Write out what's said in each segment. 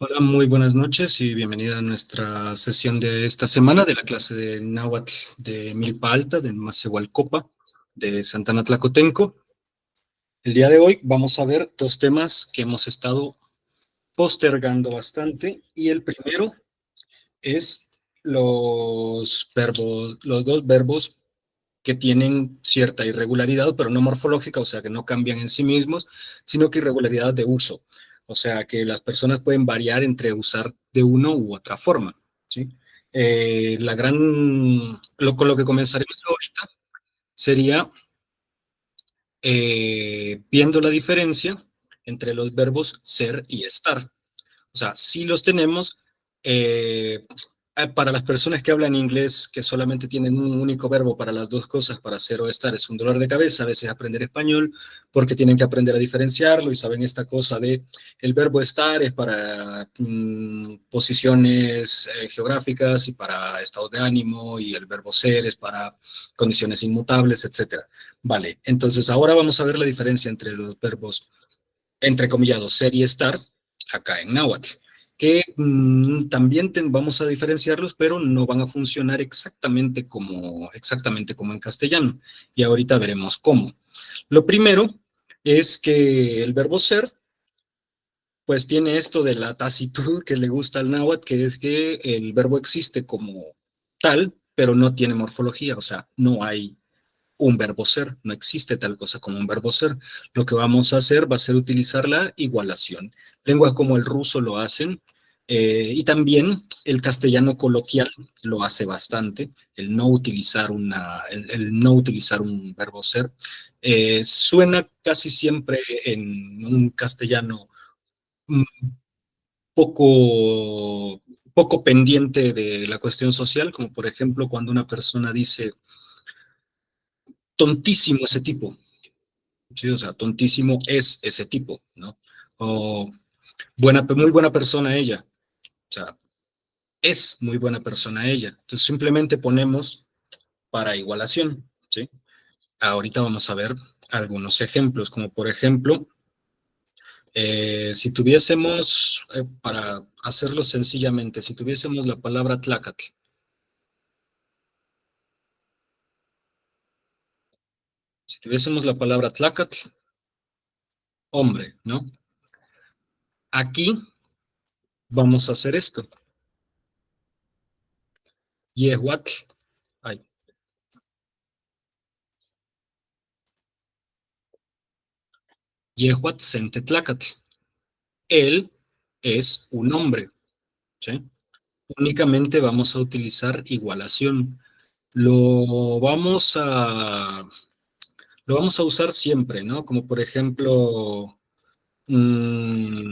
Hola, muy buenas noches y bienvenida a nuestra sesión de esta semana de la clase de Náhuatl de Milpa Alta, de Macehualcopa, de Santana Tlacotenco. El día de hoy vamos a ver dos temas que hemos estado postergando bastante y el primero es los dos verbos que tienen cierta irregularidad, pero no morfológica, o sea, que no cambian en sí mismos, sino que irregularidad de uso. O sea, que las personas pueden variar entre usar de uno u otra forma, ¿sí? Con lo que comenzaremos ahorita sería viendo la diferencia entre los verbos ser y estar. O sea, sí los tenemos. eh, para las personas que hablan inglés, que solamente tienen un único verbo para las dos cosas, para ser o estar, es un dolor de cabeza. A veces aprender español, porque tienen que aprender a diferenciarlo y saben esta cosa de el verbo estar es para posiciones geográficas y para estados de ánimo, y el verbo ser es para condiciones inmutables, etcétera. Vale, entonces ahora vamos a ver la diferencia entre los verbos entrecomillados, ser y estar, acá en náhuatl, que también vamos a diferenciarlos, pero no van a funcionar exactamente como en castellano, y ahorita veremos cómo. Lo primero es que el verbo ser, pues tiene esto de la tasitud que le gusta al náhuatl, que es que el verbo existe como tal, pero no tiene morfología, o sea, no hay un verbo ser, no existe tal cosa como un verbo ser. Lo que vamos a hacer va a ser utilizar la igualación. Lenguas como el ruso lo hacen, y también el castellano coloquial lo hace bastante, el no utilizar un verbo ser. Suena casi siempre en un castellano un poco, poco pendiente de la cuestión social, como por ejemplo cuando una persona dice tontísimo ese tipo. Sí, o sea, tontísimo es ese tipo, ¿no? O muy buena persona ella, o sea, es muy buena persona ella. Entonces simplemente ponemos para igualación, ¿sí? Ahorita vamos a ver algunos ejemplos, como por ejemplo, si tuviésemos, para hacerlo sencillamente, si tuviésemos la palabra tlacatl, si tuviésemos la palabra tlacatl, hombre, ¿no? Aquí vamos a hacer esto. Yehuatl, ay, Yehuatl sentetlacatl. Él es un hombre, ¿sí? Únicamente vamos a utilizar igualación. Lo vamos a, lo vamos a usar siempre, ¿no? Como por ejemplo, mmm,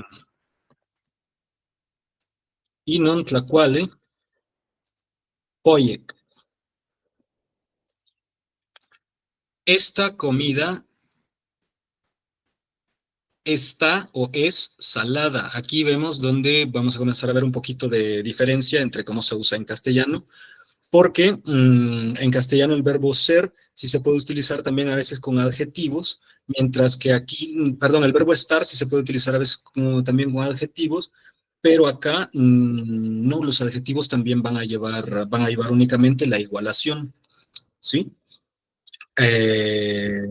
inon tlacuale, poyec. Esta comida está o es salada. Aquí vemos donde vamos a comenzar a ver un poquito de diferencia entre cómo se usa en castellano, porque en castellano el verbo ser sí se puede utilizar también a veces con adjetivos, mientras que aquí, perdón, el verbo estar sí se puede utilizar a veces también con adjetivos, pero acá no, los adjetivos también van a llevar únicamente la igualación, ¿sí?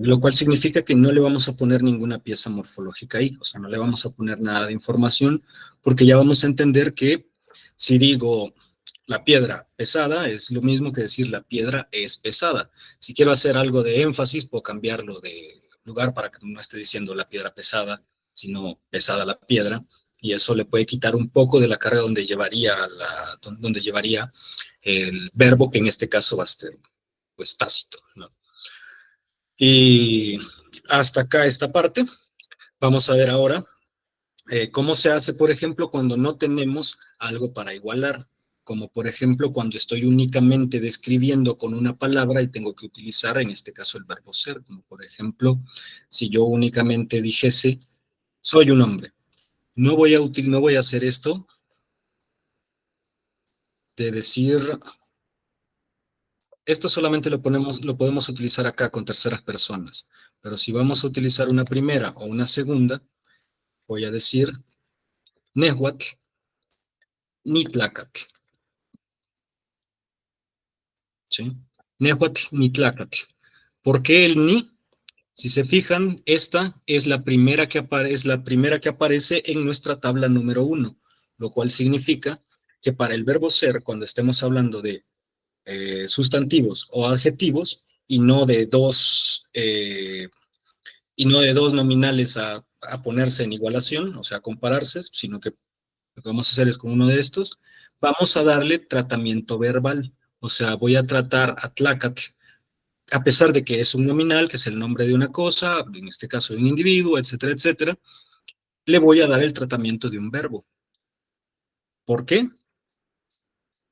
Lo cual significa que no le vamos a poner ninguna pieza morfológica ahí, o sea, no le vamos a poner nada de información, porque ya vamos a entender que si digo la piedra pesada es lo mismo que decir la piedra es pesada. Si quiero hacer algo de énfasis, puedo cambiarlo de lugar para que no esté diciendo la piedra pesada, sino pesada la piedra, y eso le puede quitar un poco de la carga donde llevaría el verbo, que en este caso va a ser pues tácito, ¿no? Y hasta acá esta parte. Vamos a ver ahora cómo se hace, por ejemplo, cuando no tenemos algo para igualar, como por ejemplo cuando estoy únicamente describiendo con una palabra y tengo que utilizar en este caso el verbo ser, como por ejemplo si yo únicamente dijese soy un hombre. No voy a hacer esto de decir, esto solamente lo podemos utilizar acá con terceras personas, pero si vamos a utilizar una primera o una segunda, voy a decir Nehuatl nitlacatl. ¿Sí? Nehuatl, nitlacatl. ¿Por qué el ni? Si se fijan, esta es la primera que aparece en nuestra tabla número 1, lo cual significa que para el verbo ser, cuando estemos hablando de sustantivos o adjetivos, y no de dos nominales a ponerse en igualación, o sea, a compararse, sino que lo que vamos a hacer es con uno de estos, vamos a darle tratamiento verbal. O sea, voy a tratar a tlacatl, a pesar de que es un nominal, que es el nombre de una cosa, en este caso de un individuo, etcétera, etcétera, le voy a dar el tratamiento de un verbo. ¿Por qué?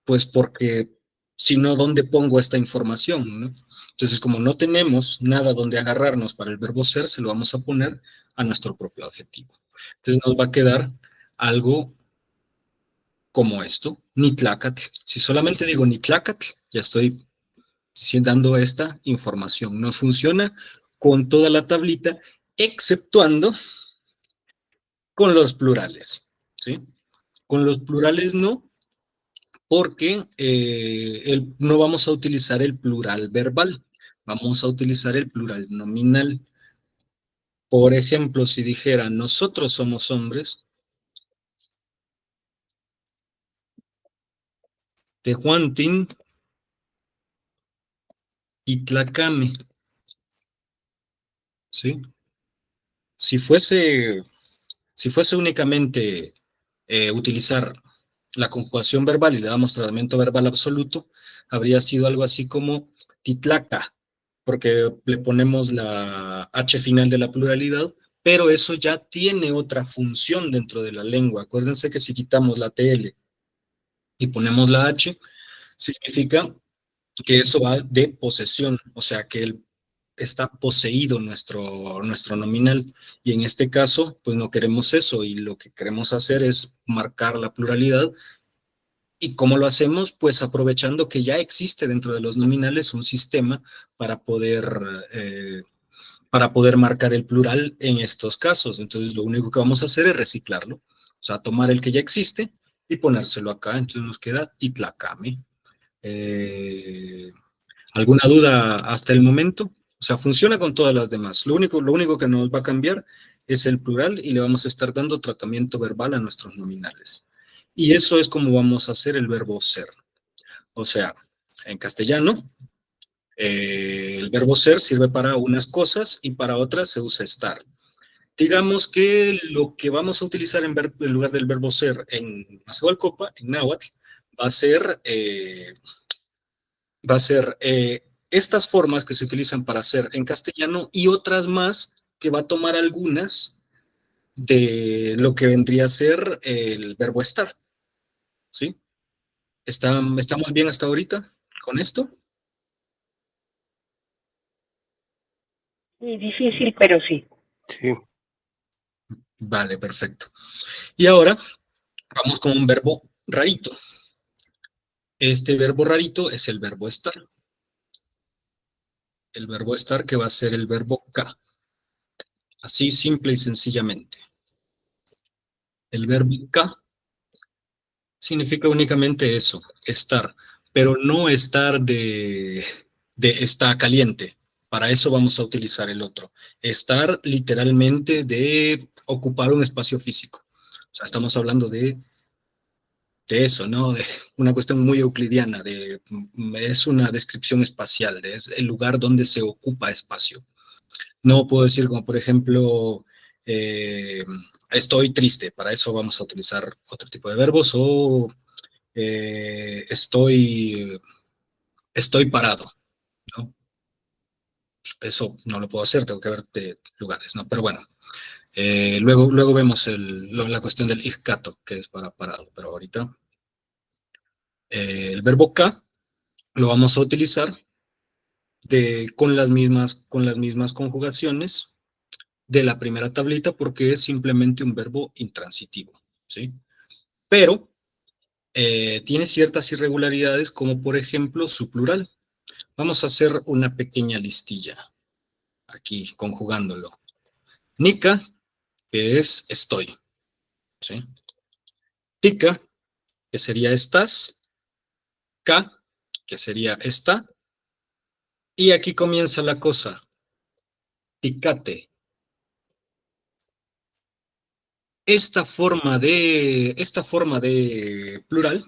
Pues porque si no, ¿dónde pongo esta información? ¿No? Entonces, como no tenemos nada donde agarrarnos para el verbo ser, se lo vamos a poner a nuestro propio adjetivo. Entonces nos va a quedar algo como esto, nitlacatl. Si solamente digo nitlacatl, ya estoy dando esta información. No funciona con toda la tablita, exceptuando con los plurales. ¿Sí? Con los plurales no, porque no vamos a utilizar el plural verbal, vamos a utilizar el plural nominal. Por ejemplo, si dijera nosotros somos hombres, Tehuantin y Tlacame, ¿sí? Si fuese, si fuese únicamente utilizar la conjugación verbal y le damos tratamiento verbal absoluto, habría sido algo así como titlaca, porque le ponemos la H final de la pluralidad, pero eso ya tiene otra función dentro de la lengua. Acuérdense que si quitamos la TL y ponemos la H, significa que eso va de posesión, o sea que está poseído nuestro nominal, y en este caso, pues no queremos eso, y lo que queremos hacer es marcar la pluralidad. ¿Y cómo lo hacemos? Pues aprovechando que ya existe dentro de los nominales un sistema para poder, eh, para poder marcar el plural en estos casos. Entonces, lo único que vamos a hacer es reciclarlo. O sea, tomar el que ya existe y ponérselo acá. Entonces nos queda titlacame. Eh, ¿Alguna duda hasta el momento? O sea, funciona con todas las demás. Lo único que nos va a cambiar es el plural y le vamos a estar dando tratamiento verbal a nuestros nominales. Y eso es como vamos a hacer el verbo ser. O sea, en castellano, el verbo ser sirve para unas cosas y para otras se usa estar. Digamos que lo que vamos a utilizar en lugar del verbo ser en Mazahualcopa, en náhuatl, va a ser, eh, va a ser estas formas que se utilizan para hacer en castellano y otras más que va a tomar algunas de lo que vendría a ser el verbo estar. ¿Sí? ¿Estamos bien hasta ahorita con esto? Sí, difícil, pero sí. Sí. Vale, perfecto. Y ahora vamos con un verbo rarito. Este verbo rarito es el verbo estar. El verbo estar que va a ser el verbo K. Así simple y sencillamente. El verbo K significa únicamente eso, estar, pero no estar de está caliente. Para eso vamos a utilizar el otro. Estar literalmente de ocupar un espacio físico. O sea, estamos hablando de eso, ¿no? De una cuestión muy euclidiana, es una descripción espacial, es el lugar donde se ocupa espacio. No puedo decir como, por ejemplo, eh, estoy triste, para eso vamos a utilizar otro tipo de verbos, o estoy parado, ¿no? Eso no lo puedo hacer, tengo que ver de lugares, ¿no? Pero bueno, luego vemos la cuestión del ijkato, que es para parado, pero ahorita el verbo K lo vamos a utilizar con las mismas conjugaciones de la primera tablita porque es simplemente un verbo intransitivo, ¿sí? Pero tiene ciertas irregularidades como por ejemplo su plural. Vamos a hacer una pequeña listilla aquí conjugándolo. Nika, que es estoy, ¿sí? Tika, que sería estás, K, que sería está, y aquí comienza la cosa, ticate. Esta forma de plural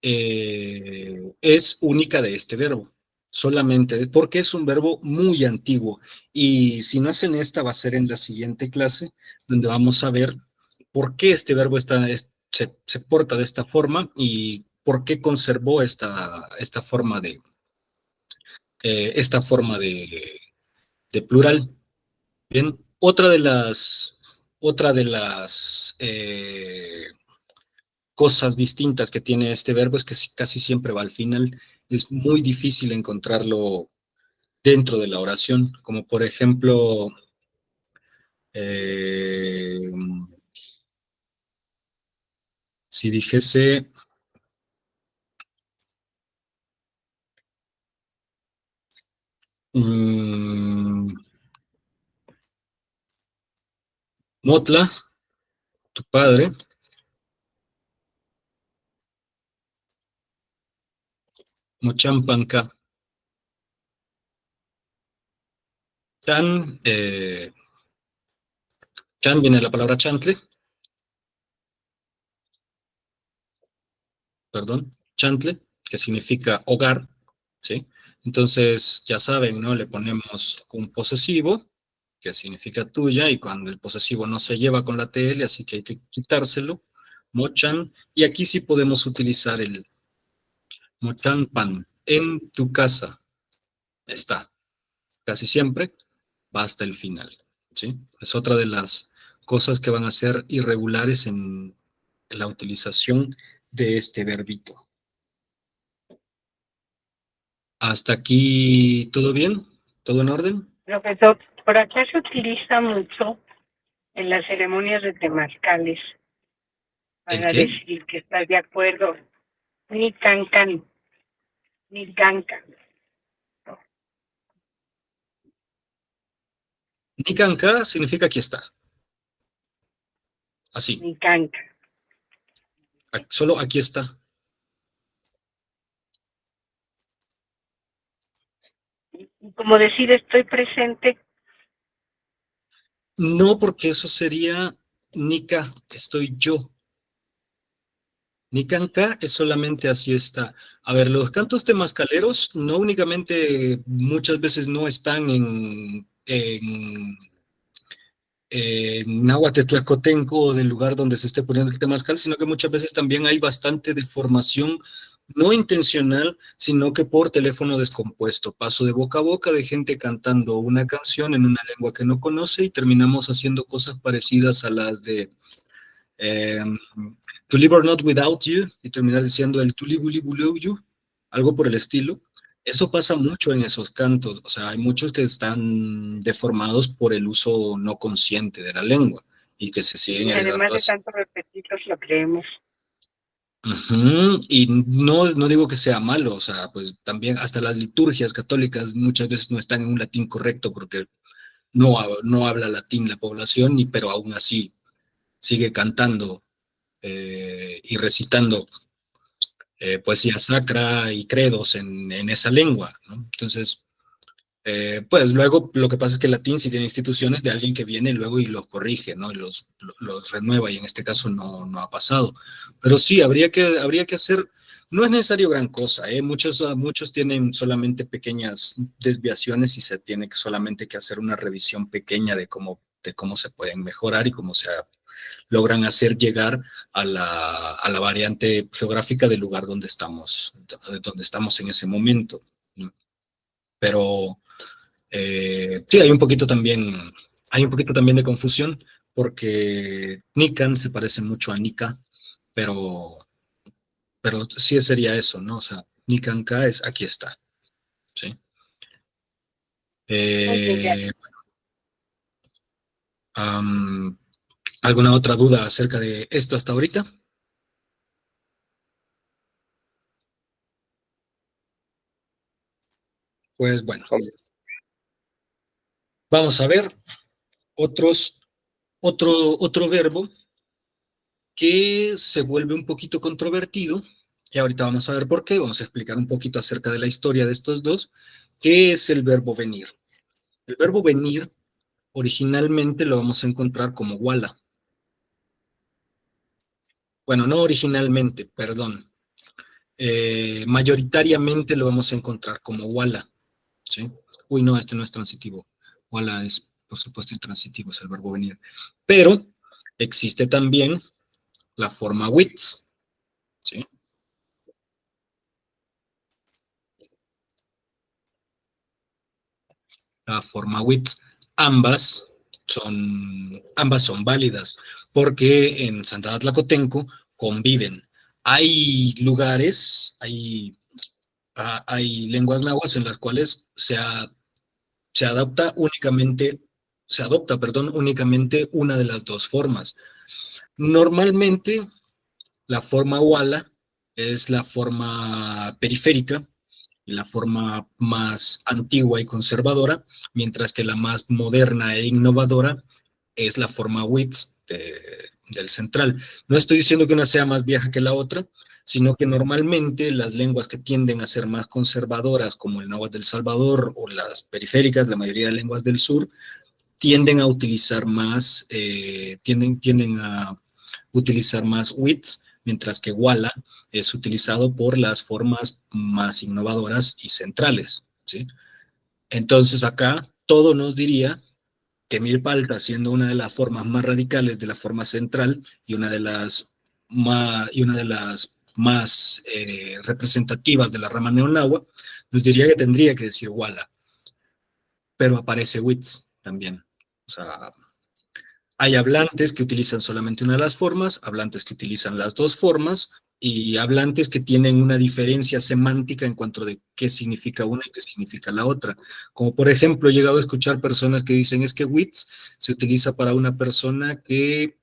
es única de este verbo, solamente porque es un verbo muy antiguo. Y si no hacen esta, va a ser en la siguiente clase, donde vamos a ver por qué este verbo se porta de esta forma y por qué conservó esta forma esta forma de plural. Bien, otra de las cosas distintas que tiene este verbo es que casi siempre va al final. Es muy difícil encontrarlo dentro de la oración, como por ejemplo, eh, si dijese, mm, Motla, tu padre, Mochampanca, Chan, Chan viene de la palabra chantle, perdón, chantle, que significa hogar, ¿sí? Entonces, ya saben, ¿no? Le ponemos un posesivo, que significa tuya, y cuando el posesivo no se lleva con la TL, así que hay que quitárselo, mochan, y aquí sí podemos utilizar el mochan pan, en tu casa está, casi siempre va hasta el final, ¿sí? Es otra de las cosas que van a ser irregulares en la utilización de este verbito. ¿Hasta aquí todo bien? ¿Todo en orden? Profesor, por acá se utiliza mucho en las ceremonias de temazcales ¿El para qué? decir que estás de acuerdo. Ni cancan, ni cancan, Nikanka significa aquí está, así, ni cancan. solo aquí está. Y como decir estoy presente, No, porque eso sería Nika, estoy yo. Nikanka es solamente así está. A ver, los cantos temascaleros no únicamente muchas veces no están en náhuatl tlacotenco del lugar donde se esté poniendo el temazcal, sino que muchas veces también hay bastante deformación, no intencional, sino que por teléfono descompuesto. Paso de boca a boca de gente cantando una canción en una lengua que no conoce y terminamos haciendo cosas parecidas a las de eh, To Live or Not Without You y terminar diciendo el To Live Will You, algo por el estilo. Eso pasa mucho en esos cantos, o sea, hay muchos que están deformados por el uso no consciente de la lengua y que se siguen y además heredando de así. tanto repetirlos lo creemos. Ujú. Y no digo que sea malo, o sea, pues también hasta las liturgias católicas muchas veces no están en un latín correcto porque no habla latín la población, pero aún así sigue cantando y recitando poesía sacra y credos en esa lengua, ¿no? Entonces, pues luego lo que pasa es que el latín sí tiene instituciones de alguien que viene luego y los corrige, ¿no? Y los renueva, y en este caso no ha pasado. Pero sí, habría que hacer, no es necesario gran cosa, ¿eh? Muchos tienen solamente pequeñas desviaciones y se tiene solamente que hacer una revisión pequeña de cómo se pueden mejorar y cómo se logran hacer llegar a la variante geográfica del lugar donde estamos en ese momento, ¿no? Pero sí, hay un poquito también de confusión, porque Nikan se parece mucho a Nika, pero, pero sí sería eso, ¿no? O sea, Nikan K es aquí está, ¿sí? Muy bien, ya. Eh, am, ¿Alguna otra duda acerca de esto hasta ahorita? Pues bueno, vamos a ver otro verbo que se vuelve un poquito controvertido, y ahorita vamos a ver por qué, vamos a explicar un poquito acerca de la historia de estos dos, que es el verbo venir. El verbo venir originalmente lo vamos a encontrar como wala. Bueno, no originalmente, perdón. Mayoritariamente lo vamos a encontrar como wala, ¿sí? Uy, no, este no es transitivo. Wala es, por supuesto, intransitivo, es el verbo venir. Pero existe también la forma wits, ¿sí? La forma wits, ambas son válidas, porque en Santa Tlacotenco conviven. Hay lugares, hay lenguas nahuas en las cuales se adopta únicamente, únicamente una de las dos formas. Normalmente, la forma wala es la forma periférica, la forma más antigua y conservadora, mientras que la más moderna e innovadora es la forma WITS del central. No estoy diciendo que una sea más vieja que la otra, sino que normalmente las lenguas que tienden a ser más conservadoras, como el náhuatl del Salvador o las periféricas, la mayoría de lenguas del sur, tienden a utilizar más, tienden a utilizar más WITS, mientras que Wala es utilizado por las formas más innovadoras y centrales, ¿sí? Entonces acá todo nos diría que Milpalta, siendo una de las formas más radicales de la forma central y una de las más representativas de la rama neonahua, nos diría que tendría que decir Wala, pero aparece WITS también. O sea, hay hablantes que utilizan solamente una de las formas, hablantes que utilizan las dos formas, y hablantes que tienen una diferencia semántica en cuanto de qué significa una y qué significa la otra. Como por ejemplo, he llegado a escuchar personas que dicen es que wits se utiliza para una persona que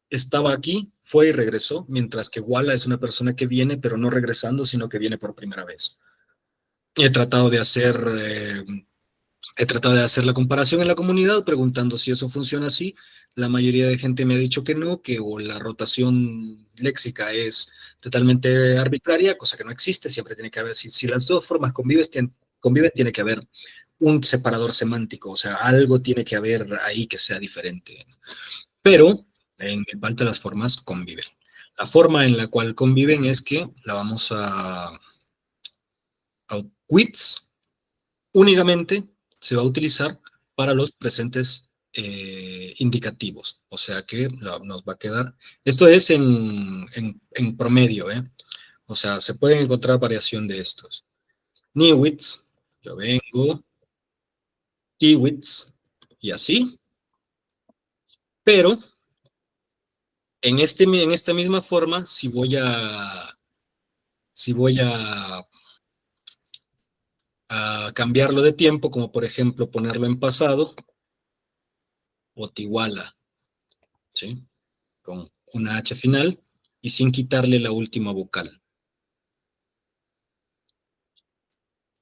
estaba aquí, fue y regresó, mientras que wala es una persona que viene, pero no regresando, sino que viene por primera vez. He tratado de hacer He tratado de hacer la comparación en la comunidad preguntando si eso funciona así. La mayoría de gente me ha dicho que no, que o la rotación léxica es totalmente arbitraria, cosa que no existe, siempre tiene que haber, si las dos formas conviven, tiene que haber un separador semántico, o sea, algo tiene que haber ahí que sea diferente. Pero en el parte de las formas conviven. La forma en la cual conviven es que la vamos a quits únicamente se va a utilizar para los presentes indicativos, o sea que nos va a quedar, esto es en promedio, o sea, se pueden encontrar variación de estos. Niwits, yo vengo, Tiwits, y así, pero en esta misma forma, si voy a cambiarlo de tiempo, como por ejemplo ponerlo en pasado, Otiwala, ¿sí? Con una H final y sin quitarle la última vocal.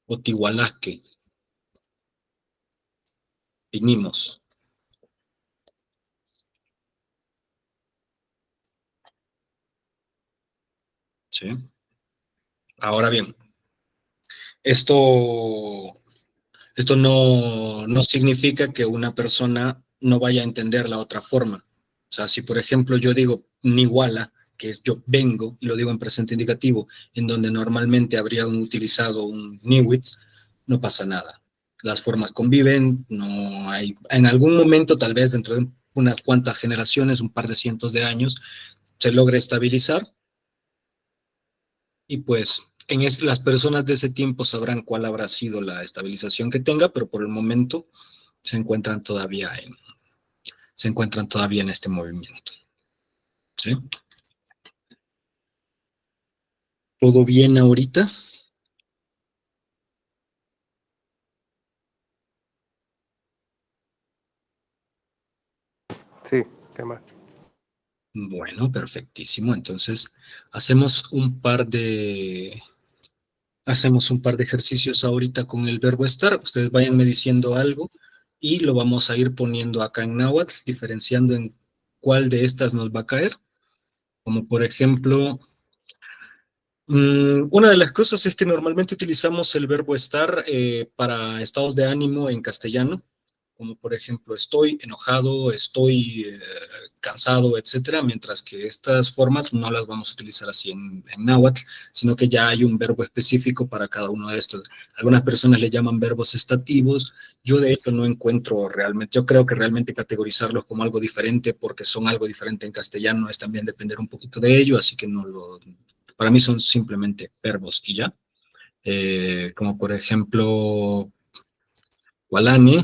Otihualasque, vinimos. ¿Sí? Ahora bien, esto, esto no significa que una persona no vaya a entender la otra forma. O sea, si por ejemplo yo digo niwala, que es yo vengo, y lo digo en presente indicativo, en donde normalmente habría utilizado un niwitz, no pasa nada. Las formas conviven, no hay, en algún momento, tal vez dentro de unas cuantas generaciones, un par de cientos de años, se logre estabilizar, y pues las personas de ese tiempo sabrán cuál habrá sido la estabilización que tenga, pero por el momento se encuentran todavía en este movimiento. ¿Sí? ¿Todo bien ahorita? Sí, ¿qué más? Bueno, perfectísimo. Entonces, hacemos un par de ejercicios ahorita con el verbo estar. Ustedes váyanme diciendo algo y lo vamos a ir poniendo acá en náhuatl, diferenciando en cuál de estas nos va a caer. como por ejemplo, una de las cosas es que normalmente utilizamos el verbo estar para estados de ánimo en castellano, como por ejemplo estoy enojado, estoy cansado, etcétera, mientras que estas formas no las vamos a utilizar así en náhuatl, sino que ya hay un verbo específico para cada uno de estos. Algunas personas le llaman verbos estativos. Yo de hecho no encuentro realmente, yo creo que realmente categorizarlos como algo diferente porque son algo diferente en castellano es también depender un poquito de ello, así que no lo, para mí son simplemente verbos y ya. Como por ejemplo, Walani,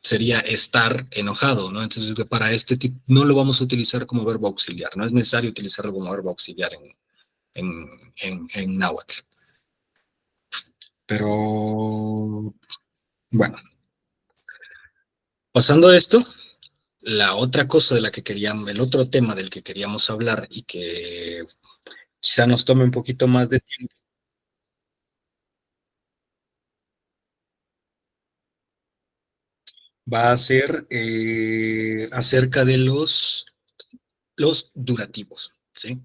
sería estar enojado, ¿no? Entonces, para este tipo, no lo vamos a utilizar como verbo auxiliar, no es necesario utilizarlo como verbo auxiliar en náhuatl. Pero, bueno, pasando a esto, la otra cosa de la que queríamos, el otro tema del que queríamos hablar y que quizá nos tome un poquito más de tiempo, va a ser acerca de los durativos, ¿sí?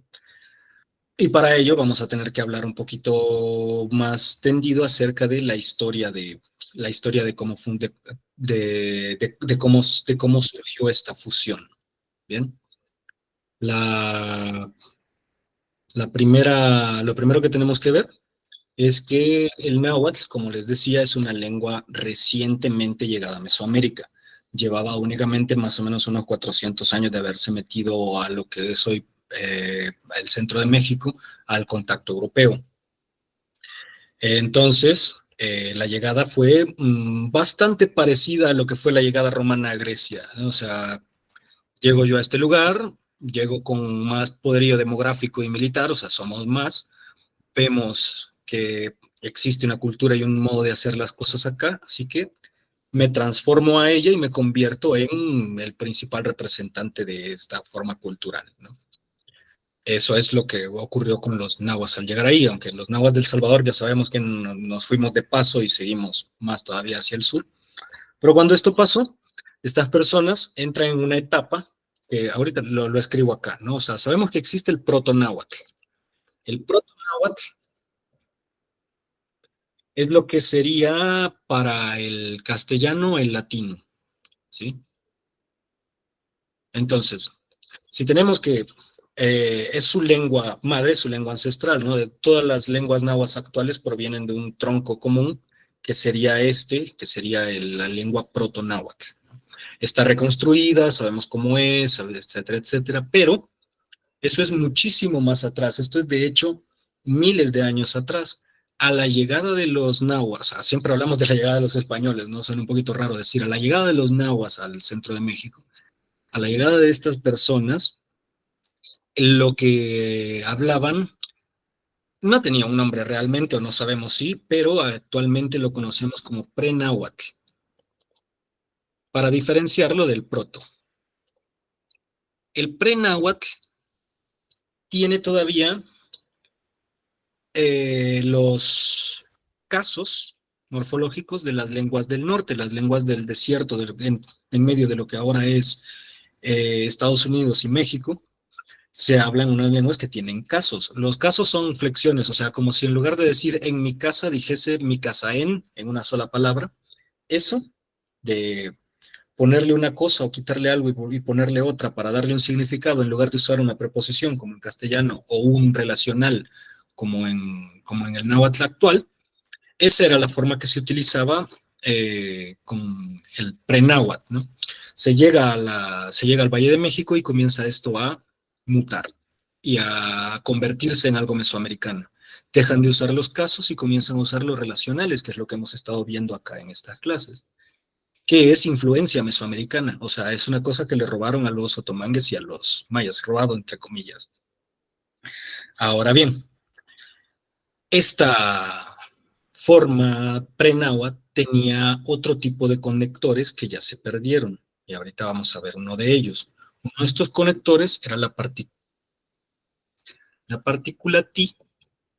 Y para ello vamos a tener que hablar un poquito más tendido acerca de la historia de cómo de cómo surgió esta fusión. Bien, la, lo primero que tenemos que ver es que el náhuatl, como les decía, es una lengua recientemente llegada a Mesoamérica. Llevaba únicamente más o menos unos 400 años de haberse metido a lo que es hoy el centro de México, al contacto europeo. Entonces, la llegada fue bastante parecida a lo que fue la llegada romana a Grecia, ¿no? O sea, llego yo a este lugar, llego con más poderío demográfico y militar, o sea, somos más, vemos que existe una cultura y un modo de hacer las cosas acá, así que me transformo a ella y me convierto en el principal representante de esta forma cultural, ¿no? Eso es lo que ocurrió con los nahuas al llegar ahí, aunque los nahuas del Salvador ya sabemos que nos fuimos de paso y seguimos más todavía hacia el sur. Pero cuando esto pasó, estas personas entran en una etapa que ahorita lo escribo acá, ¿no? O sea, sabemos que existe el proto-náhuatl. El proto-náhuatl es lo que sería para el castellano el latino, ¿sí? Entonces, si tenemos que es su lengua madre, su lengua ancestral, ¿no? De todas las lenguas nahuas actuales provienen de un tronco común, que sería este, que sería la lengua proto-náhuatl. Está reconstruida, sabemos cómo es, etcétera, etcétera, pero eso es muchísimo más atrás. Esto es, de hecho, miles de años atrás. A la llegada de los nahuas, o sea, siempre hablamos de la llegada de los españoles, ¿no? Suena un poquito raro decir, a la llegada de los nahuas al centro de México, a la llegada de estas personas, lo que hablaban no tenía un nombre realmente, o no sabemos si, pero actualmente lo conocemos como pre-náhuatl, para diferenciarlo del proto. El pre-náhuatl tiene todavía los casos morfológicos de las lenguas del norte, las lenguas del desierto, en medio de lo que ahora es Estados Unidos y México, se hablan unas lenguas que tienen casos. Los casos son flexiones, o sea, como si en lugar de decir en mi casa dijese mi casa en una sola palabra. Eso de ponerle una cosa o quitarle algo y ponerle otra para darle un significado en lugar de usar una preposición como en castellano o un relacional como en el náhuatl actual, esa era la forma que se utilizaba con el pre-náhuatl, ¿no? Se llega al Valle de México y comienza esto a mutar y a convertirse en algo mesoamericano. Dejan de usar los casos y comienzan a usar los relacionales, que es lo que hemos estado viendo acá en estas clases, que es influencia mesoamericana. O sea, es una cosa que le robaron a los otomangues y a los mayas, robado entre comillas. Ahora bien, esta forma pre-náhuatl tenía otro tipo de conectores que ya se perdieron, y ahorita vamos a ver uno de ellos. Uno de estos conectores era la partícula Ti,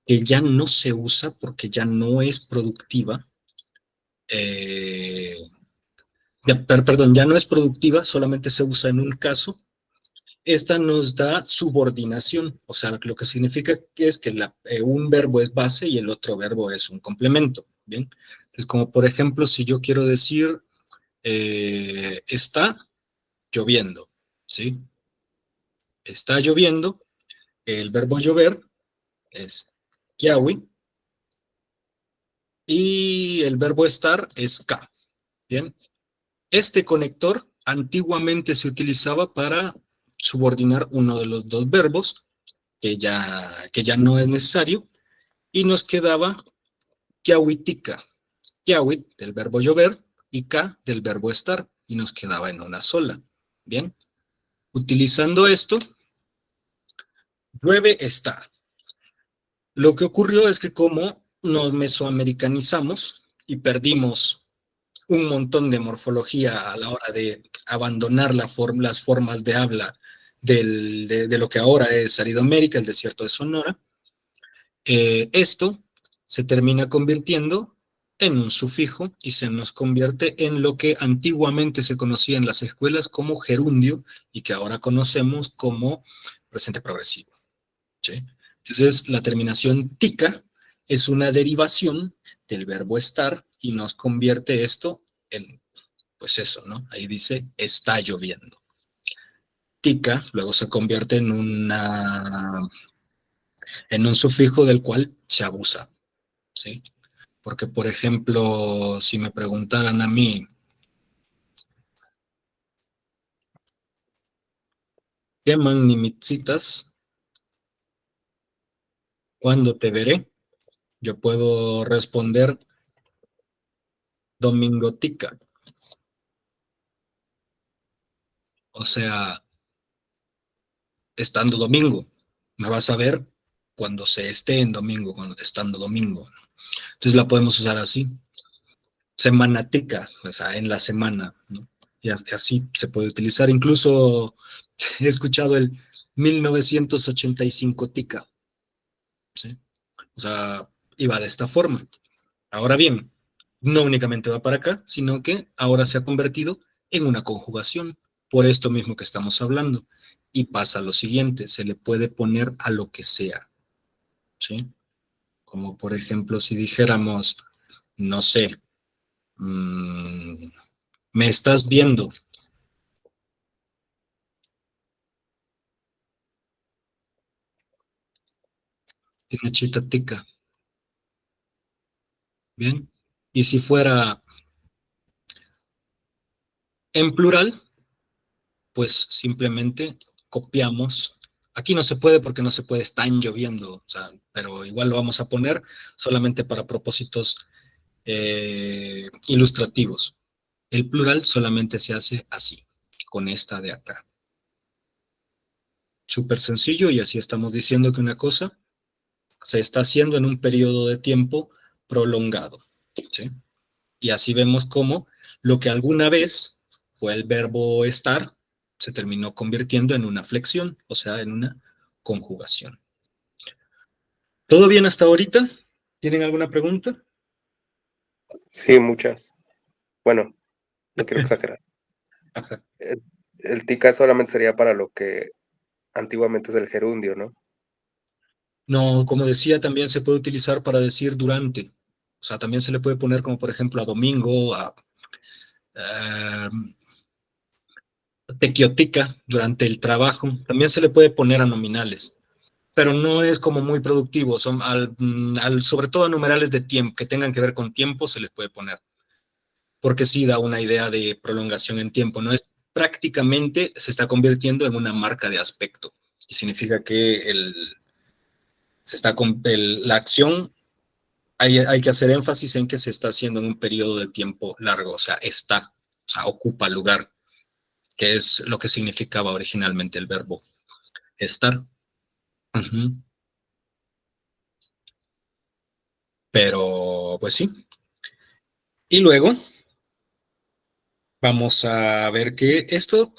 que ya no se usa porque ya no es productiva. Perdón, ya no es productiva, solamente se usa en un caso, esta nos da subordinación, o sea, lo que significa que es que un verbo es base y el otro verbo es un complemento, ¿bien? Entonces, como por ejemplo, si yo quiero decir, está lloviendo, ¿sí? Está lloviendo, el verbo llover es yawi, y el verbo estar es ka, ¿bien? Este conector antiguamente se utilizaba para subordinar uno de los dos verbos, que ya no es necesario, y nos quedaba yawitika, yawit del verbo llover y ka del verbo estar, y nos quedaba en una sola. Bien, utilizando esto, llueve está. Lo que ocurrió es que como nos mesoamericanizamos y perdimos un montón de morfología a la hora de abandonar las formas de habla de lo que ahora es Aridoamérica, el desierto de Sonora, esto se termina convirtiendo en un sufijo y se nos convierte en lo que antiguamente se conocía en las escuelas como gerundio y que ahora conocemos como presente progresivo, ¿sí? Entonces, la terminación tica es una derivación del verbo estar y nos convierte esto en, pues eso, ¿no? Ahí dice, está lloviendo. Tica luego se convierte en un sufijo del cual se abusa, ¿sí? Porque, por ejemplo, si me preguntaran a mí, ¿qué magnimitsitas? ¿Cuándo te veré? Yo puedo responder domingotica. O sea, estando domingo. Me vas a ver cuando se esté en domingo, cuando estando domingo. Entonces la podemos usar así. Semanática, o sea, en la semana, ¿no? Y así se puede utilizar. Incluso he escuchado el 1985 tica, ¿sí? O sea, iba de esta forma. Ahora bien, no únicamente va para acá, sino que ahora se ha convertido en una conjugación, por esto mismo que estamos hablando. Y pasa lo siguiente, se le puede poner a lo que sea, ¿sí? Como por ejemplo, si dijéramos, no sé, me estás viendo. Tiene chita tica. Bien. Y si fuera en plural, pues simplemente copiamos. Aquí no se puede porque no se puede, están lloviendo, o sea, pero igual lo vamos a poner solamente para propósitos ilustrativos. El plural solamente se hace así, con esta de acá. Súper sencillo, y así estamos diciendo que una cosa se está haciendo en un periodo de tiempo prolongado, ¿sí? Y así vemos cómo lo que alguna vez fue el verbo estar se terminó convirtiendo en una flexión, o sea, en una conjugación. ¿Todo bien hasta ahorita? ¿Tienen alguna pregunta? Sí, muchas. Bueno, no quiero exagerar. Ajá. El tica solamente sería para lo que antiguamente es el gerundio, ¿no? No, como decía, también se puede utilizar para decir durante. O sea, también se le puede poner como, por ejemplo, a domingo, a tequiotica, durante el trabajo. También se le puede poner a nominales, pero no es como muy productivo. Sobre todo a numerales de tiempo, que tengan que ver con tiempo, se les puede poner. Porque sí da una idea de prolongación en tiempo, ¿no? Es prácticamente se está convirtiendo en una marca de aspecto. Y significa que la acción hay que hacer énfasis en que se está haciendo en un periodo de tiempo largo, o sea, ocupa lugar, que es lo que significaba originalmente el verbo estar. Uh-huh. Pero, pues sí. Y luego vamos a ver que esto,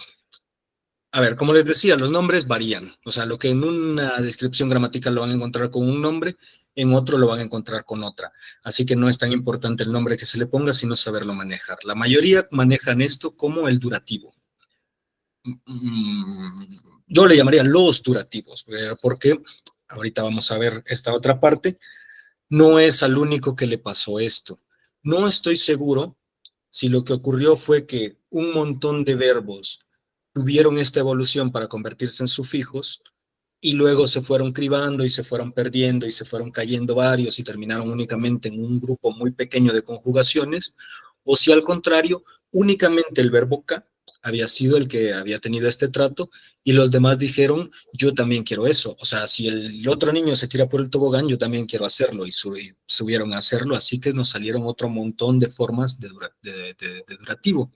a ver, como les decía, los nombres varían. O sea, lo que en una descripción gramatical lo van a encontrar con un nombre, en otro lo van a encontrar con otra. Así que no es tan importante el nombre que se le ponga, sino saberlo manejar. La mayoría manejan esto como el durativo. yo le llamaría los durativos, porque ahorita vamos a ver esta otra parte, no es al único que le pasó esto. No estoy seguro si lo que ocurrió fue que un montón de verbos tuvieron esta evolución para convertirse en sufijos y luego se fueron cribando y se fueron perdiendo y se fueron cayendo varios y terminaron únicamente en un grupo muy pequeño de conjugaciones, o si al contrario, únicamente el verbo K había sido el que había tenido este trato y los demás dijeron, yo también quiero eso. O sea, si el otro niño se tira por el tobogán, yo también quiero hacerlo y subieron a hacerlo, así que nos salieron otro montón de formas de durativo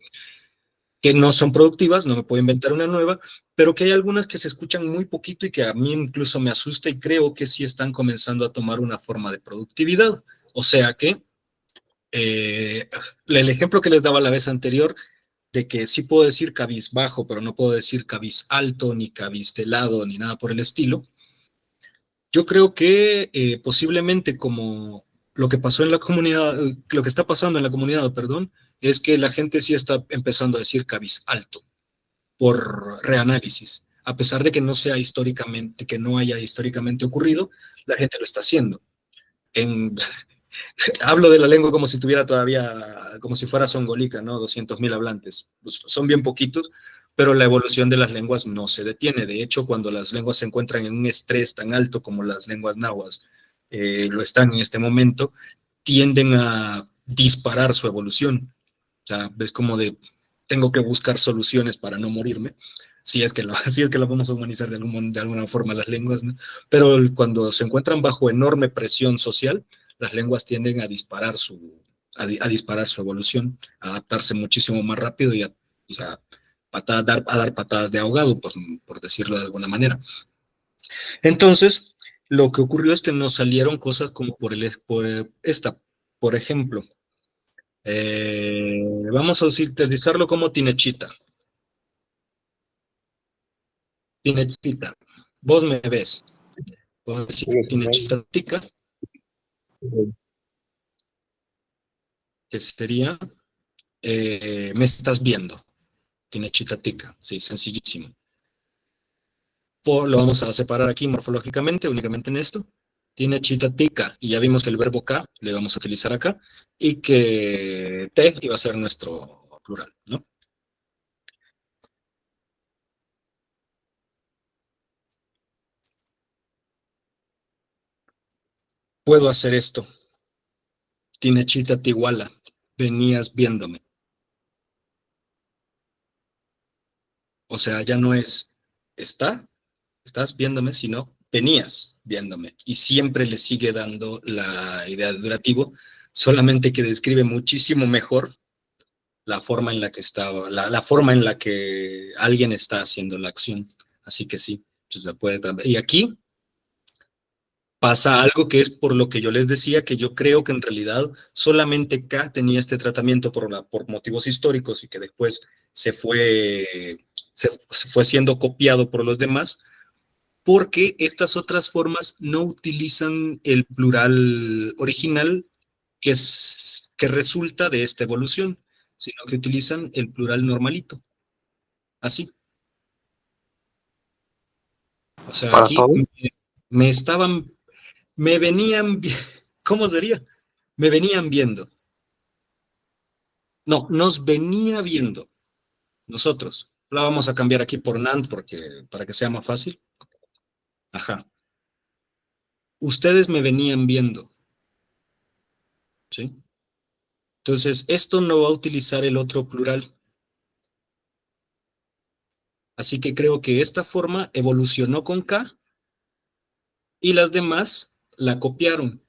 que no son productivas, no me puedo inventar una nueva, pero que hay algunas que se escuchan muy poquito y que a mí incluso me asusta y creo que sí están comenzando a tomar una forma de productividad. O sea que el ejemplo que les daba la vez anterior, de que sí puedo decir cabizbajo, pero no puedo decir cabiz alto, ni cabiz de lado, ni nada por el estilo. Yo creo que posiblemente como lo que pasó en la comunidad, lo que está pasando en la comunidad, perdón, es que la gente sí está empezando a decir cabiz alto por reanálisis. A pesar de que no sea históricamente, que no haya históricamente ocurrido, la gente lo está haciendo. En, hablo de la lengua como si tuviera todavía, como si fuera songolica, ¿no? 200.000 hablantes. Pues son bien poquitos, pero la evolución de las lenguas no se detiene. De hecho, cuando las lenguas se encuentran en un estrés tan alto como las lenguas nahuas lo están en este momento, tienden a disparar su evolución. O sea, ves como de, tengo que buscar soluciones para no morirme, si es que lo vamos a humanizar de alguna forma las lenguas, ¿no? Pero cuando se encuentran bajo enorme presión social, las lenguas tienden a disparar a disparar su evolución, a adaptarse muchísimo más rápido y o sea, a dar patadas de ahogado, por decirlo de alguna manera. Entonces, lo que ocurrió es que nos salieron cosas como por ejemplo, vamos a utilizarlo como tinechita. Tinechita. Vos me ves. Vos decís tinechita tica, que sería me estás viendo. Tinechita tica. Sí, sencillísimo. Lo vamos a separar aquí morfológicamente, únicamente en esto. Tinechita tica. Y ya vimos que el verbo K le vamos a utilizar acá. Y que te iba a ser nuestro plural, ¿no? Puedo hacer esto. Tinechita tiguala. Venías viéndome. O sea, ya no es estás viéndome, sino venías viéndome. Y siempre le sigue dando la idea de durativo, solamente que describe muchísimo mejor la forma en la que estaba, la forma en la que alguien está haciendo la acción. Así que sí, se puede también. Y aquí pasa algo que es por lo que yo les decía, que yo creo que en realidad solamente K tenía este tratamiento por motivos históricos y que después se fue siendo copiado por los demás, porque estas otras formas no utilizan el plural original que resulta de esta evolución, sino que utilizan el plural normalito, así. O sea, ¿Para aquí todo? me estaban, me venían, ¿cómo sería? Me venían viendo. No, nos venía viendo, nosotros. La vamos a cambiar aquí por NAND para que sea más fácil. Ajá. Ustedes me venían viendo, ¿sí? Entonces, esto no va a utilizar el otro plural. Así que creo que esta forma evolucionó con K y las demás la copiaron,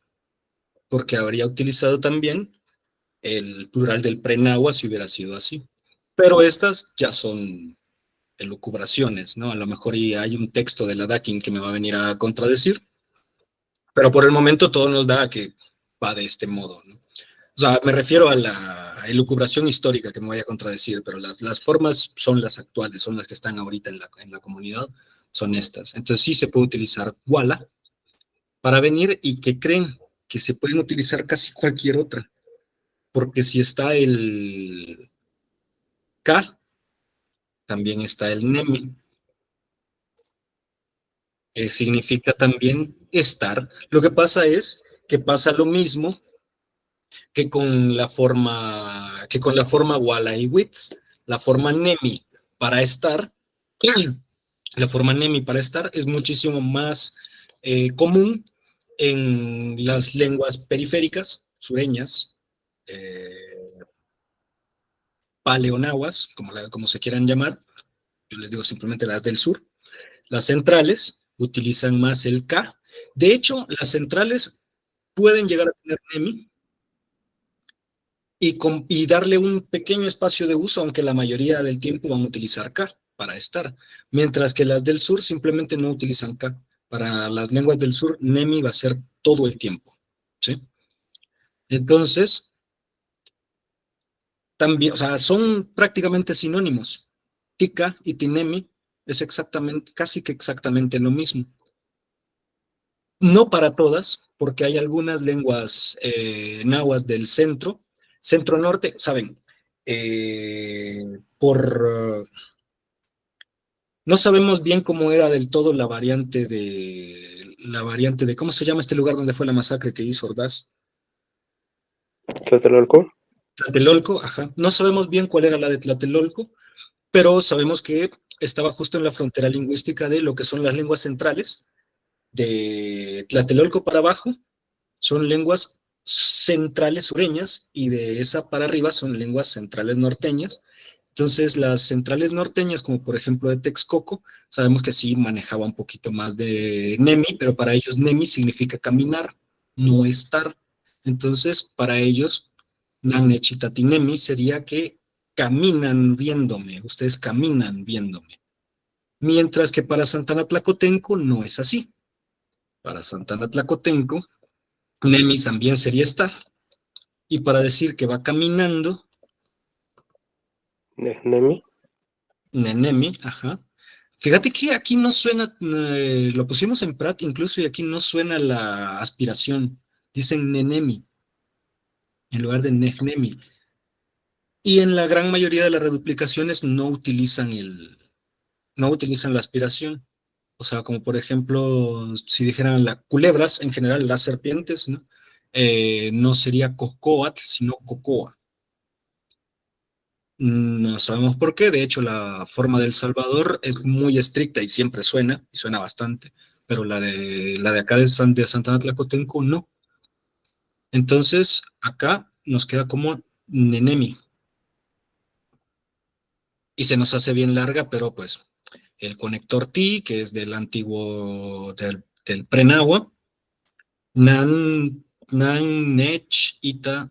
porque habría utilizado también el plural del prenagua si hubiera sido así. Pero estas ya son elucubraciones, ¿no? A lo mejor hay un texto de la Dakin que me va a venir a contradecir, pero por el momento todo nos da que va de este modo, ¿no? O sea, me refiero a la elucubración histórica que me vaya a contradecir, pero las formas son las actuales, son las que están ahorita en la comunidad, son estas. Entonces sí se puede utilizar Walla para venir y que creen que se pueden utilizar casi cualquier otra, porque si está el K, También está el nemi, que significa también estar. Lo que pasa es que pasa lo mismo que con la forma wala y wits. La forma nemi para estar, la forma nemi para estar es muchísimo más común en las lenguas periféricas, sureñas, paleonahuas, como se quieran llamar, yo les digo simplemente las del sur. Las centrales utilizan más el K. De hecho, las centrales pueden llegar a tener nemi y darle un pequeño espacio de uso, aunque la mayoría del tiempo van a utilizar K para estar, mientras que las del sur simplemente no utilizan K. Para las lenguas del sur, nemi va a ser todo el tiempo, ¿sí? Entonces, también, o sea, son prácticamente sinónimos. Tika y tinemi es exactamente, casi que exactamente lo mismo. No para todas, porque hay algunas lenguas nahuas del centro-norte, ¿saben? No sabemos bien cómo era del todo la variante de, ¿cómo se llama este lugar donde fue la masacre que hizo Ordaz? ¿Tlatelolco? Tlatelolco, ajá. No sabemos bien cuál era la de Tlatelolco, pero sabemos que estaba justo en la frontera lingüística de lo que son las lenguas centrales, de Tlatelolco para abajo, son lenguas centrales sureñas, y de esa para arriba son lenguas centrales norteñas. Entonces, las centrales norteñas, como por ejemplo de Texcoco, sabemos que sí manejaba un poquito más de nemi, pero para ellos nemi significa caminar, no estar. Entonces, para ellos, nanechitatinemi sería que caminan viéndome, ustedes caminan viéndome. Mientras que para Santana Tlacotenco no es así. Para Santana Tlacotenco, nemi también sería estar. Y para decir que va caminando, ¿Nemi? nenemi, ajá. Fíjate que aquí no suena, lo pusimos en Prat incluso, y aquí no suena la aspiración. Dicen nenemi en lugar de nehnemi. Y en la gran mayoría de las reduplicaciones no utilizan la aspiración. O sea, como por ejemplo, si dijeran las culebras, en general las serpientes, ¿no? No sería cocoatl, sino cocoa. No sabemos por qué. De hecho, la forma del Salvador es muy estricta y siempre suena, y suena bastante, pero la de acá de Santana Tlacotenco no. Entonces, acá nos queda como nenemi. Y se nos hace bien larga, pero pues el conector T, que es del antiguo, del prenagua, nan, nech, ita,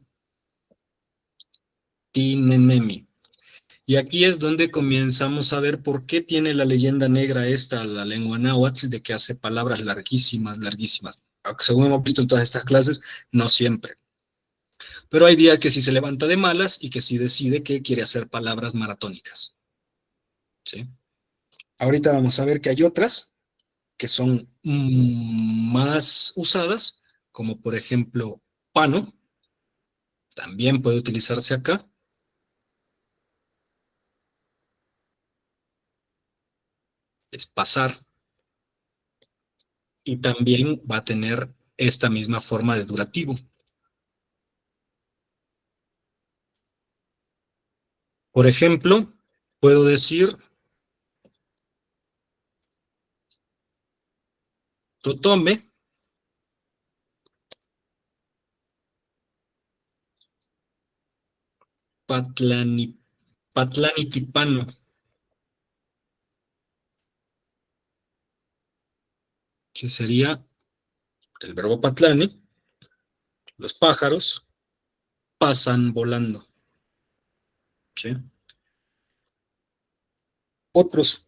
ti, nenemi. Y aquí es donde comenzamos a ver por qué tiene la leyenda negra esta, la lengua náhuatl, de que hace palabras larguísimas, larguísimas. Aunque según hemos visto en todas estas clases, no siempre. Pero hay días que sí se levanta de malas y que sí decide que quiere hacer palabras maratónicas. ¿Sí? Ahorita vamos a ver que hay otras que son más usadas, como por ejemplo pano, también puede utilizarse acá. Es pasar, y también va a tener esta misma forma de durativo. Por ejemplo, puedo decir totome, patlanitipano, que sería el verbo patlani, los pájaros pasan volando. ¿Sí? Otros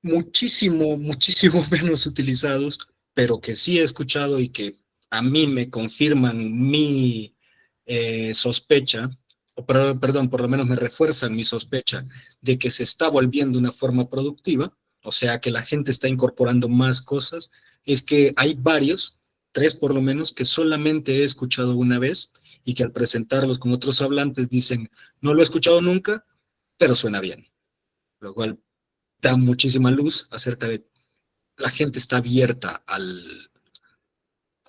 muchísimo, muchísimo menos utilizados, pero que sí he escuchado y que a mí me confirman mi sospecha, perdón, por lo menos me refuerzan mi sospecha de que se está volviendo una forma productiva, o sea, que la gente está incorporando más cosas, es que hay varios, 3 por lo menos, que solamente he escuchado una vez y que al presentarlos con otros hablantes dicen, no lo he escuchado nunca, pero suena bien. lo cual da muchísima luz acerca de la gente está abierta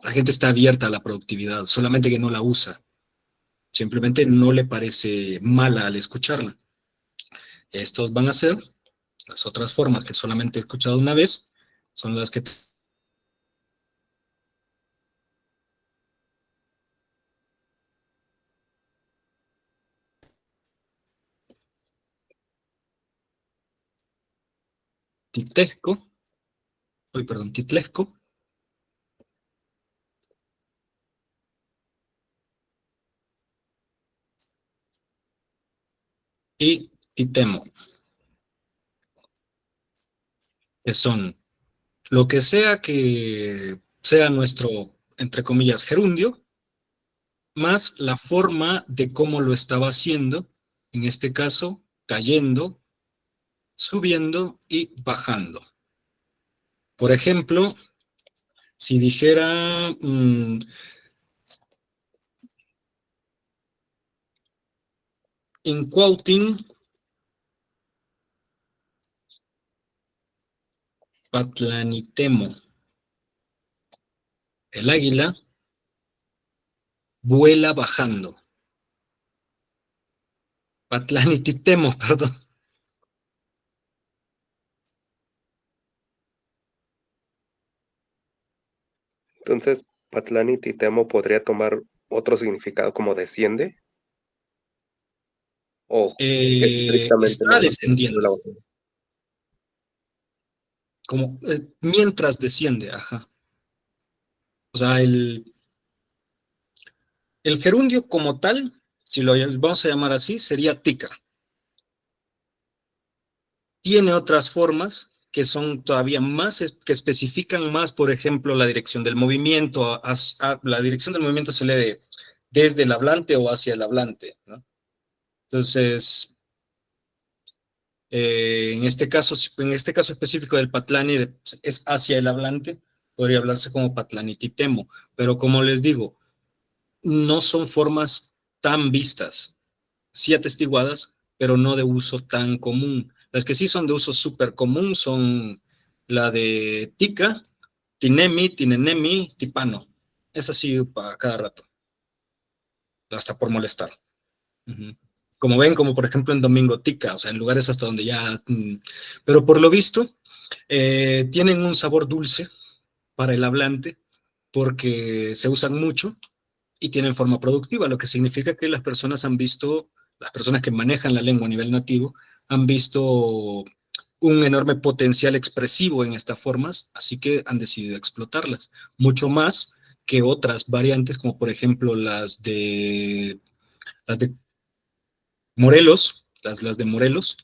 la gente está abierta a la productividad, solamente que no la usa. Simplemente no le parece mala al escucharla. Estos van a ser las otras formas que solamente he escuchado una vez, son las que titlesco, titlesco y titemo, que son lo que sea nuestro, entre comillas, gerundio, más la forma de cómo lo estaba haciendo, en este caso, cayendo, subiendo y bajando. Por ejemplo, si dijera Incuauhtin Patlanitemo, el águila vuela bajando. Patlanititemo, perdón. Entonces, Patlani Titemo podría tomar otro significado como desciende o estrictamente Está nada más en descendiendo, la batalla. como mientras desciende, ajá. O sea, el gerundio como tal, si lo vamos a llamar así, sería tica. Tiene otras formas que son todavía más, que especifican más, por ejemplo, la dirección del movimiento. La dirección del movimiento se lee desde el hablante o hacia el hablante, ¿no? Entonces, en este caso específico del patlani es hacia el hablante, podría hablarse como patlanititemo, pero como les digo, no son formas tan vistas, sí atestiguadas, pero no de uso tan común. Las que sí son de uso súper común son la de tica, tinemi, tinenemi, tipano. Es así para cada rato, hasta por molestar. Uh-huh. Como ven, como por ejemplo en Domingo Tica, o sea, en lugares hasta donde ya... pero por lo visto, tienen un sabor dulce para el hablante porque se usan mucho y tienen forma productiva, lo que significa que las personas que manejan la lengua a nivel nativo, han visto un enorme potencial expresivo en estas formas, así que han decidido explotarlas, mucho más que otras variantes, como por ejemplo las de Morelos, las de Morelos,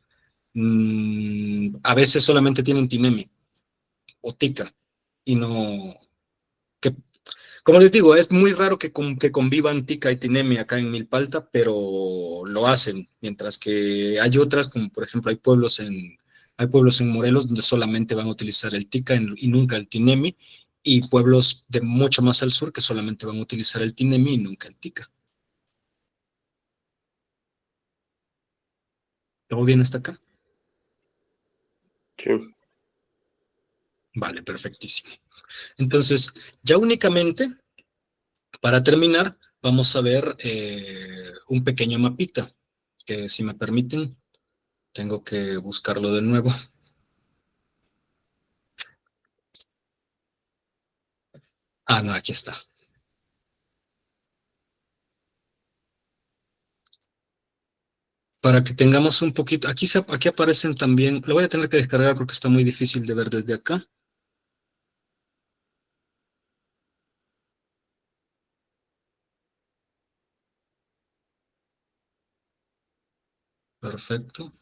a veces solamente tienen tinemi o tica, y no, que como les digo, es muy raro que convivan tica y tinemi acá en Milpalta, pero lo hacen, mientras que hay otras, como por ejemplo hay pueblos en Morelos donde solamente van a utilizar el tica y nunca el tinemi, y pueblos de mucho más al sur que solamente van a utilizar el tinemi y nunca el tica. ¿Todo bien hasta acá? Sí. Vale, perfectísimo. Entonces, ya únicamente, para terminar, vamos a ver un pequeño mapita, que si me permiten, tengo que buscarlo de nuevo. Ah, no, aquí está. Para que tengamos un poquito, aquí aparecen también, lo voy a tener que descargar porque está muy difícil de ver desde acá. Perfecto.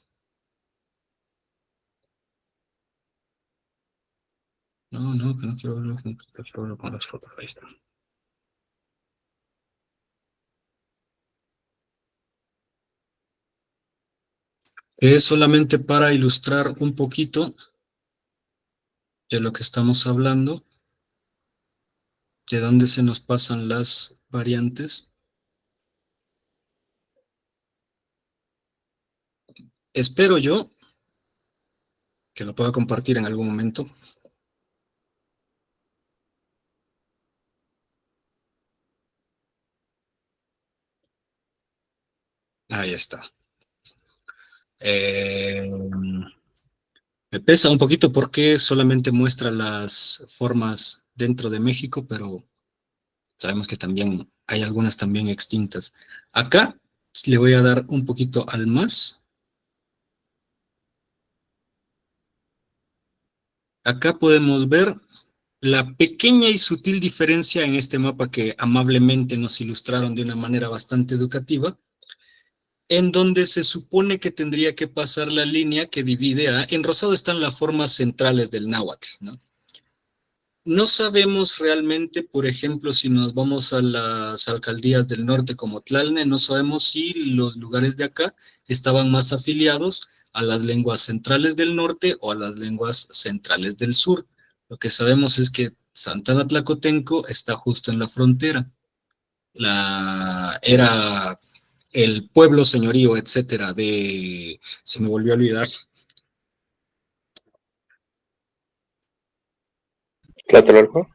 No, no, que no quiero verlo, quiero verlo con las fotos, ahí está. Es solamente para ilustrar un poquito de lo que estamos hablando, de dónde se nos pasan las variantes. Espero yo que lo pueda compartir en algún momento. Ahí está. Me pesa un poquito porque solamente muestra las formas dentro de México, pero sabemos que también hay algunas también extintas. Acá le voy a dar un poquito al más. Acá podemos ver la pequeña y sutil diferencia en este mapa que amablemente nos ilustraron de una manera bastante educativa, en donde se supone que tendría que pasar la línea que divide a... En rosado están las formas centrales del náhuatl, ¿no? No sabemos realmente, por ejemplo, si nos vamos a las alcaldías del norte como Tlalne, no sabemos si los lugares de acá estaban más afiliados a las lenguas centrales del norte o a las lenguas centrales del sur. Lo que sabemos es que Santana Tlacotenco está justo en la frontera. Era el pueblo señorío, etcétera, se me volvió a olvidar. ¿Tlatelolco?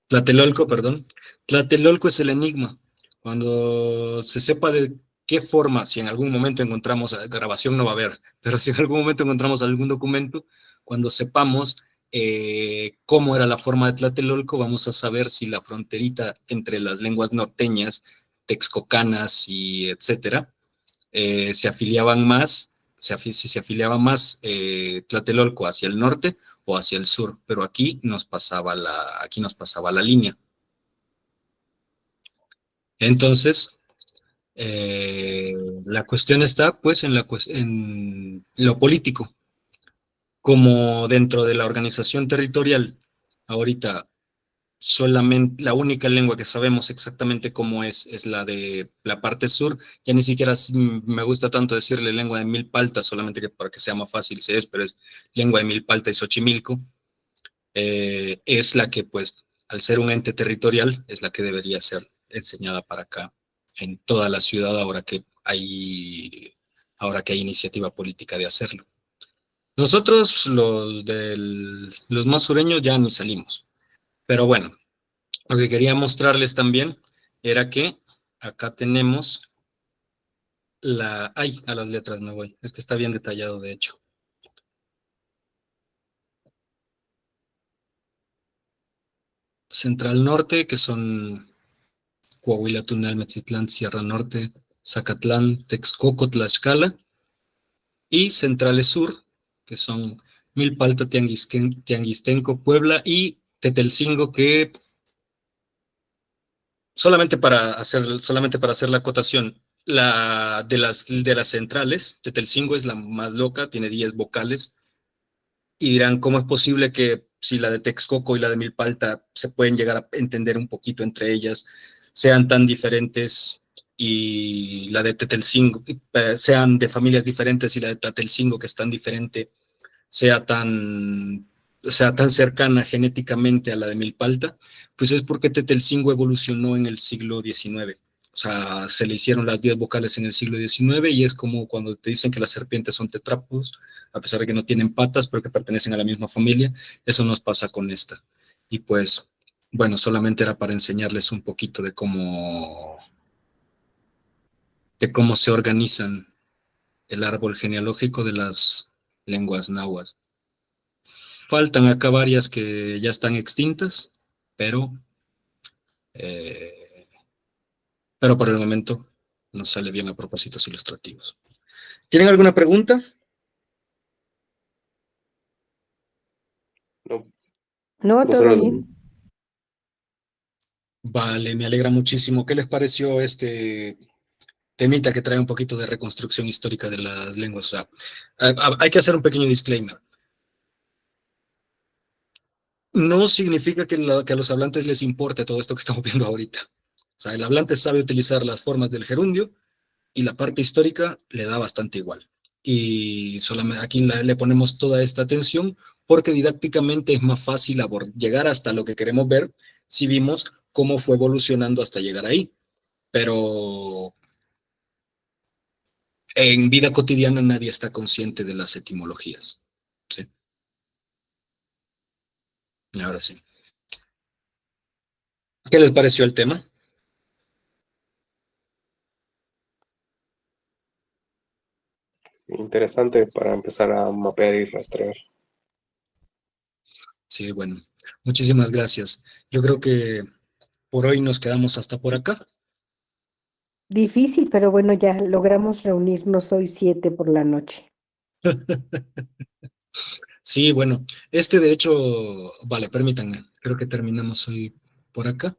Tlatelolco, perdón. Tlatelolco es el enigma. Cuando se sepa de qué forma, si en algún momento encontramos, grabación no va a haber, pero si en algún momento encontramos algún documento, cuando sepamos cómo era la forma de Tlatelolco, vamos a saber si la fronterita entre las lenguas norteñas, texcocanas y etcétera, se afiliaban más, si se afiliaba más Tlatelolco hacia el norte o hacia el sur, pero aquí nos pasaba la línea. Entonces, la cuestión está pues en lo político, como dentro de la organización territorial, ahorita solamente la única lengua que sabemos exactamente cómo es la de la parte sur. Ya ni siquiera me gusta tanto decirle lengua de Milpalta, solamente que para que sea más fácil se es, pero es lengua de Milpalta y Xochimilco. Es la que, pues, al ser un ente territorial, es la que debería ser enseñada para acá, en toda la ciudad, ahora que hay iniciativa política de hacerlo. Nosotros, los más sureños, ya ni salimos. Pero bueno, lo que quería mostrarles también era que acá tenemos ay, a las letras me voy, es que está bien detallado de hecho. Central Norte, que son Coahuila, Tunal, Mexitlán, Sierra Norte, Zacatlán, Texcoco, Tlaxcala, y Centrales Sur, que son Milpalta, Tianguistenco, Puebla y Tetelcingo, que solamente para hacer la acotación, de las centrales, Tetelcingo es la más loca, tiene 10 vocales, y dirán, ¿cómo es posible que si la de Texcoco y la de Milpalta se pueden llegar a entender un poquito entre ellas, sean tan diferentes, y la de Tetelcingo, sean de familias diferentes, y la de Tetelcingo, que es tan diferente, sea tan, sea tan cercana genéticamente a la de Milpalta? Pues es porque Tetelcingo evolucionó en el siglo XIX. O sea, se le hicieron las 10 vocales en el siglo XIX, y es como cuando te dicen que las serpientes son tetrápodos, a pesar de que no tienen patas, pero que pertenecen a la misma familia. Eso nos pasa con esta. Y pues, bueno, solamente era para enseñarles un poquito de cómo se organizan el árbol genealógico de las lenguas nahuas. Faltan acá varias que ya están extintas, pero, eh, pero por el momento nos sale bien a propósitos ilustrativos. ¿Tienen alguna pregunta? No, No, todo nosotros bien. Vale, me alegra muchísimo. ¿Qué les pareció este temita que trae un poquito de reconstrucción histórica de las lenguas? O sea, hay que hacer un pequeño disclaimer. No significa que a los hablantes les importe todo esto que estamos viendo ahorita. O sea, el hablante sabe utilizar las formas del gerundio, y la parte histórica le da bastante igual. Y solamente aquí le ponemos toda esta atención porque didácticamente es más fácil llegar hasta lo que queremos ver si vimos cómo fue evolucionando hasta llegar ahí. Pero en vida cotidiana nadie está consciente de las etimologías, ¿sí? Ahora sí. ¿Qué les pareció el tema? Interesante para empezar a mapear y rastrear. Sí, bueno, muchísimas gracias. Yo creo que por hoy nos quedamos hasta por acá. Difícil, pero bueno, ya logramos reunirnos hoy 7 por la noche. Sí, bueno, de hecho, vale, permítanme, creo que terminamos hoy por acá.